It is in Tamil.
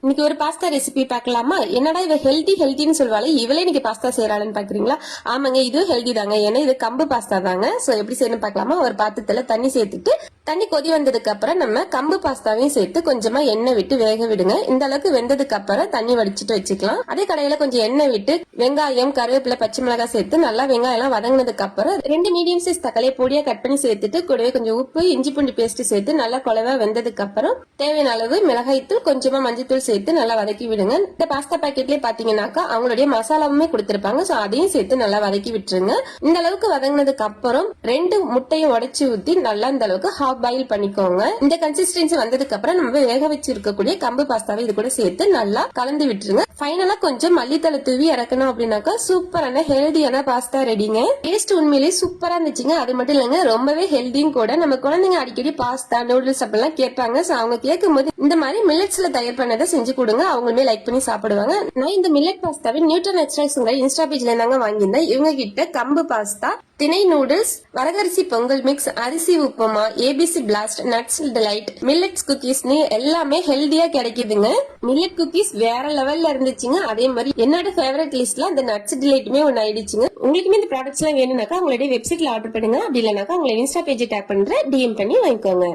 இன்னைக்கு ஒரு பாஸ்தா ரெசிபி பார்க்கலாமா? என்னடா இவ ஹெல்தின்னு சொல்லுவாள், இவளே இன்னைக்கு பாஸ்தா செய்யறாள்னு பாக்குறீங்களா? ஆமாங்க, இது ஹெல்தி தாங்க. ஏன்னா இது கம்பு பாஸ்தா தாங்க. சோ எப்படி செய்யணும் பார்க்கலாமா? ஒரு பாத்திரத்துல தண்ணி சேர்த்துட்டு, தண்ணி கொதி வந்ததுக்கு அப்புறம் நம்ம கம்பு பாஸ்தாவையும் சேர்த்து கொஞ்சமா எண்ணெய் விட்டு வேக விடுங்க. இந்த அளவுக்கு வெந்ததுக்கு அப்புறம் தண்ணி வடிச்சிட்டு வச்சுக்கலாம். அதே கடையில கொஞ்சம் எண்ணெய் விட்டு வெங்காயம், கருவேப்பிலை, பச்சை மிளகாய் சேர்த்து நல்லா வெங்காயம் எல்லாம் வதங்கினதுக்கு அப்புறம் 2 மீடியம் சைஸ் தக்காளியை பொடியா கட் பண்ணி சேர்த்துட்டு கூடவே கொஞ்சம் உப்பு, இஞ்சி பூண்டு பேஸ்ட் சேர்த்து நல்லா குழவா வெந்ததுக்கு அப்புறம் தேவையான அளவு மிளகாய்த்தூள், கொஞ்சமா மஞ்சத்தூள் சேர்த்து நல்லா வதக்கி விடுங்க. இந்த பாஸ்தா பாக்கெட்லயே பாத்தீங்கன்னாக்கா அவங்களுடைய மசாலாவுமே கொடுத்திருப்பாங்க. சோ அதையும் சேர்த்து நல்லா வதக்கி விட்டுருங்க. இந்த அளவுக்கு வதங்கினதுக்கு அப்புறம் 2 முட்டையை உடைச்சு ஊத்தி நல்லா இந்த அளவுக்கு ஹாஃப் பாயில் பண்ணிக்கோங்க. இந்த கன்சிஸ்டன்சி வந்ததுக்கு அப்புறம் நம்ம வேக வச்சு இருக்கக்கூடிய கம்பு பாஸ்தாவை இது கூட சேர்த்து நல்லா கலந்து விட்டுருங்க. ஃபைனலா கொஞ்சம் மல்லித்தலை தூவி இறக்கணும் அப்படின்னாக்கா சூப்பரான ஹெல்தியான பாஸ்தா ரெடிங்க. டேஸ்ட் உண்மையிலேயே சூப்பரா இருந்துச்சுங்க. அது மட்டும் இல்லங்க, ரொம்பவே ஹெல்தியும் கூட. நம்ம குழந்தைங்க அடிக்கடி பாஸ்தா, நூடுல்ஸ் அப்படிலாம் கேட்பாங்க. சோ அவங்க கேட்கும் போது இந்த மாதிரி மில்லட்ஸ்ல தயார் பண்ணதை செஞ்சு கொடுங்க. அவங்களுமே லைக் பண்ணி சாப்பிடுவாங்க. நான் இந்த மில்லட் பாஸ்தாவை நியூட்ரல் எக்ஸ்ட்ராக்ஸ்ங்கிற இன்ஸ்டா பேஜ்ல இருந்தாங்க வாங்கியிருந்தேன். இவங்க கிட்ட கம்பு பாஸ்தா, திணை நூடுல்ஸ், வரகரிசி பொங்கல் மிக்ஸ், அரிசி upma, ABC blast, nuts delight, millets குக்கீஸ்னு எல்லாமே ஹெல்தியா கிடைக்குதுங்க. மில்லட் குக்கீஸ் வேற லெவல்ல இருந்துச்சுங்க. அதே மாதிரி என்னோட ஃபேவரட் லிஸ்ட்ல அந்த நட்ஸ் டிலைட்டுமே ஒன்னு ஆயிடுச்சுங்க. உங்களுக்குமே இந்த ப்ராடக்ட்ஸ் எல்லாம் வேணும்னாக்கா உங்களுடைய வெப்சைட்ல ஆர்டர் பண்ணுங்க. அப்படி இல்லைனாக்கா உங்களை இன்ஸ்டா பேஜ் டேக் பண்ற, டிஎம் பண்ணி வாங்கிக்கோங்க.